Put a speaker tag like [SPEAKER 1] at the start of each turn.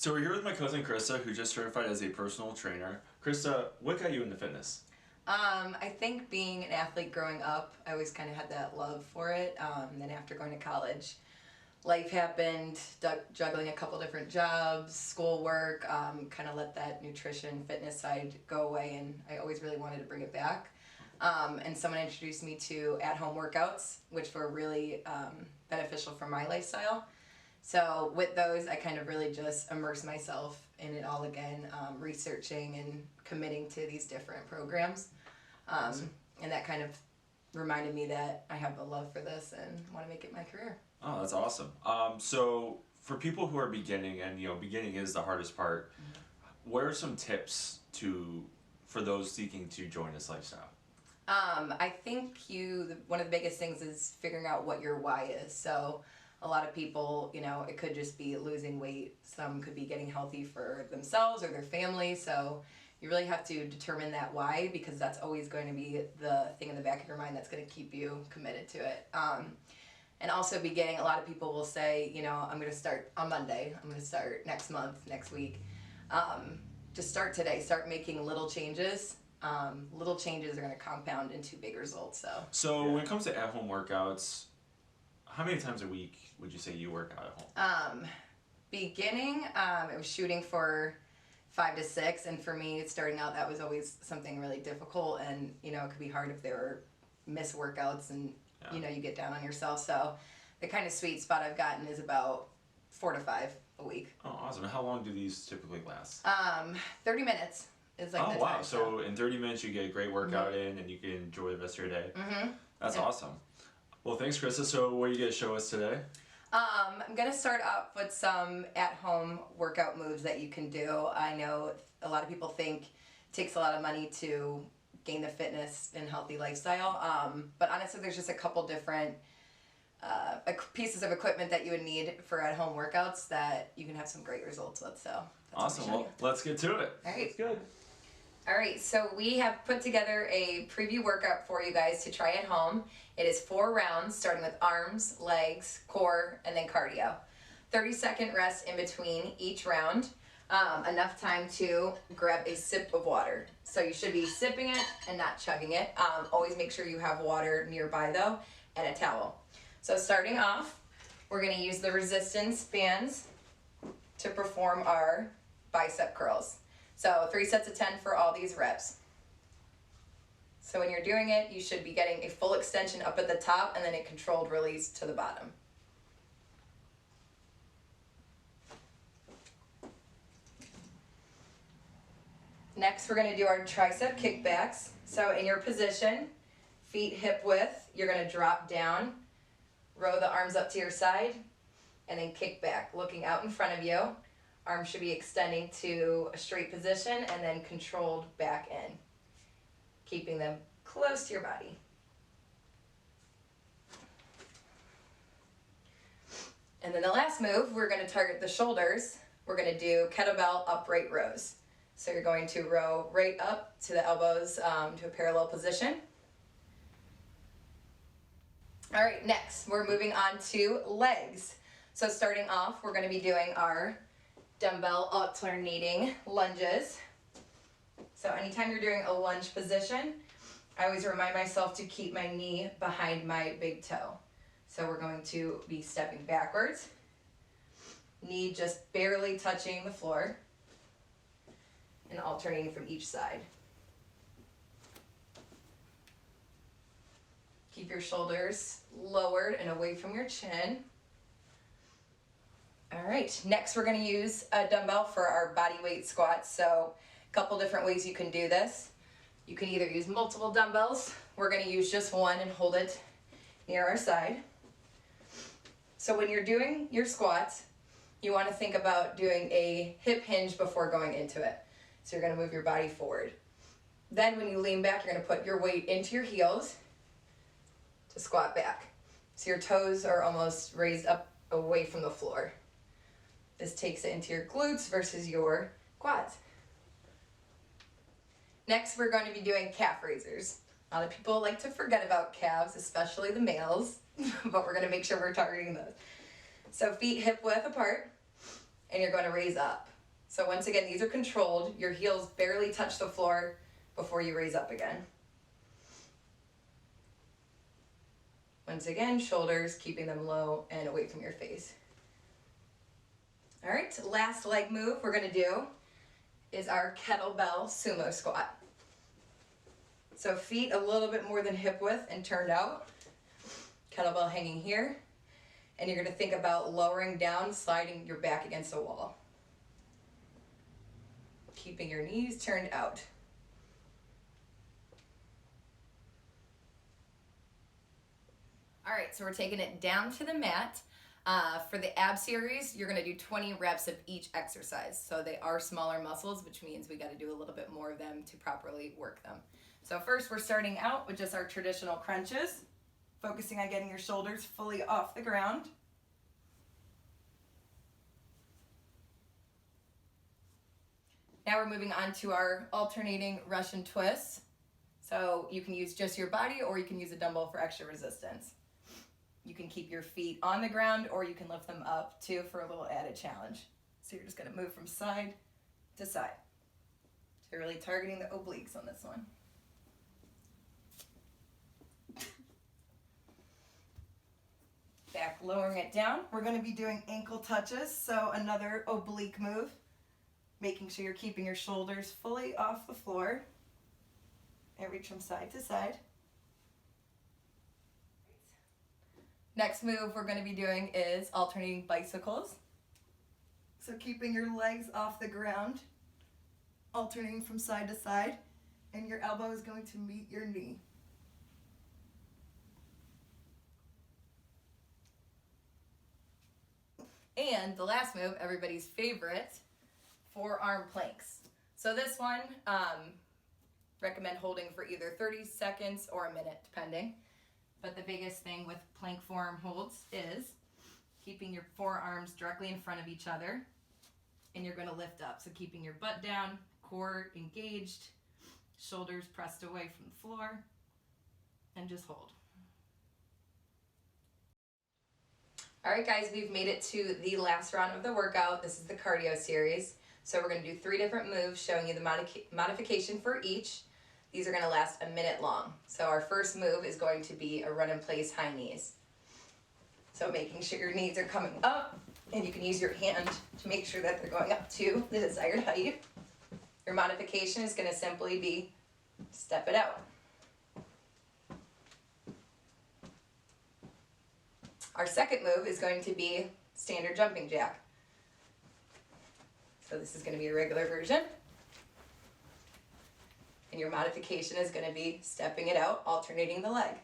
[SPEAKER 1] So we're here with my cousin Christa, who just certified as a personal trainer. Christa, what got you into fitness?
[SPEAKER 2] I think being an athlete growing up, I always kind of had that love for it. Then after going to college, life happened, juggling a couple different jobs, schoolwork, kind of let that nutrition, fitness side go away, and I always really wanted to bring it back. And someone introduced me to at-home workouts, which were really beneficial for my lifestyle. So with those, I kind of really just immersed myself in it all again, researching and committing to these different programs. And that kind of reminded me that I have a love for this and want to make it my career.
[SPEAKER 1] Oh, that's awesome. So for people who are beginning, and beginning is the hardest part, what are some tips for those seeking to join this lifestyle?
[SPEAKER 2] I think one of the biggest things is figuring out what your why is. So a lot of people, it could just be losing weight. Some could be getting healthy for themselves or their family. So you really have to determine that why, because that's always going to be the thing in the back of your mind that's going to keep you committed to it. And also beginning, a lot of people will say, I'm going to start on Monday. I'm going to start next month, next week. Just start today. Start making little changes. Little changes are going to compound into big results.
[SPEAKER 1] So when it comes to at-home workouts, how many times a week would you say you work out at home?
[SPEAKER 2] Beginning, I was shooting for 5 to 6, and for me, starting out, that was always something really difficult, and it could be hard if there were missed workouts, and you get down on yourself. So the kind of sweet spot I've gotten is about 4 to 5 a week.
[SPEAKER 1] Oh, awesome! How long do these typically last?
[SPEAKER 2] 30 minutes is like the
[SPEAKER 1] wow!
[SPEAKER 2] time.
[SPEAKER 1] So in 30 minutes, you get a great workout in, and you can enjoy the rest of your day. That's awesome. Well, thanks, Christa. So what are you going to show us today?
[SPEAKER 2] I'm going to start off with some at-home workout moves that you can do. I know a lot of people think it takes a lot of money to gain the fitness and healthy lifestyle, but honestly there's just a couple different pieces of equipment that you would need for at-home workouts that you can have some great results with. So
[SPEAKER 1] awesome. Well, let's get to it.
[SPEAKER 2] All right.
[SPEAKER 1] That's good.
[SPEAKER 2] All right, so we have put together a preview workout for you guys to try at home. It is 4 rounds, starting with arms, legs, core, and then cardio. 30-second rest in between each round. Enough time to grab a sip of water. So you should be sipping it and not chugging it. Always make sure you have water nearby though, and a towel. So starting off, we're gonna use the resistance bands to perform our bicep curls. So 3 sets of 10 for all these reps. So when you're doing it, you should be getting a full extension up at the top and then a controlled release to the bottom. Next, we're going to do our tricep kickbacks. So in your position, feet hip width, you're going to drop down, row the arms up to your side, and then kick back, looking out in front of you. Arms should be extending to a straight position and then controlled back in, keeping them close to your body. And then the last move, we're going to target the shoulders. We're going to do kettlebell upright rows. So you're going to row right up to the elbows to a parallel position. All right, next we're moving on to legs. So starting off, we're going to be doing our dumbbell alternating lunges. So anytime you're doing a lunge position, I always remind myself to keep my knee behind my big toe. So we're going to be stepping backwards, knee just barely touching the floor, and alternating from each side. Keep your shoulders lowered and away from your chin. All right, next we're going to use a dumbbell for our body weight squats. So a couple different ways you can do this. You can either use multiple dumbbells. We're going to use just one and hold it near our side. So when you're doing your squats, you want to think about doing a hip hinge before going into it. So you're going to move your body forward. Then when you lean back, you're going to put your weight into your heels to squat back. So your toes are almost raised up away from the floor. This takes it into your glutes versus your quads. Next, we're going to be doing calf raisers. A lot of people like to forget about calves, especially the males, but we're going to make sure we're targeting those. So feet hip width apart, and you're going to raise up. So once again, these are controlled. Your heels barely touch the floor before you raise up again. Once again, shoulders, keeping them low and away from your face. All right, last leg move we're gonna do is our kettlebell sumo squat. So feet a little bit more than hip width and turned out. Kettlebell hanging here. And you're gonna think about lowering down, sliding your back against the wall. Keeping your knees turned out. All right, so we're taking it down to the mat. For the ab series, you're gonna do 20 reps of each exercise. So they are smaller muscles, which means we gotta do a little bit more of them to properly work them. So first we're starting out with just our traditional crunches, focusing on getting your shoulders fully off the ground. Now we're moving on to our alternating Russian twists. So you can use just your body or you can use a dumbbell for extra resistance. You can keep your feet on the ground or you can lift them up too for a little added challenge. So you're just gonna move from side to side. So you're really targeting the obliques on this one. Back, lowering it down. We're gonna be doing ankle touches, so another oblique move. Making sure you're keeping your shoulders fully off the floor. And reach from side to side. Next move we're gonna be doing is alternating bicycles. So keeping your legs off the ground, alternating from side to side, and your elbow is going to meet your knee. And the last move, everybody's favorite, forearm planks. So this one, recommend holding for either 30 seconds or a minute, depending. But the biggest thing with plank forearm holds is keeping your forearms directly in front of each other, and you're gonna lift up. So keeping your butt down, core engaged, shoulders pressed away from the floor, and just hold. All right, guys, we've made it to the last round of the workout. This is the cardio series. So we're gonna do 3 different moves showing you the modification for each. These are gonna last a minute long. So our first move is going to be a run in place high knees. So making sure your knees are coming up, and you can use your hand to make sure that they're going up to the desired height. Your modification is gonna simply be step it out. Our second move is going to be standard jumping jack. So this is going to be a regular version. And your modification is going to be stepping it out, alternating the leg.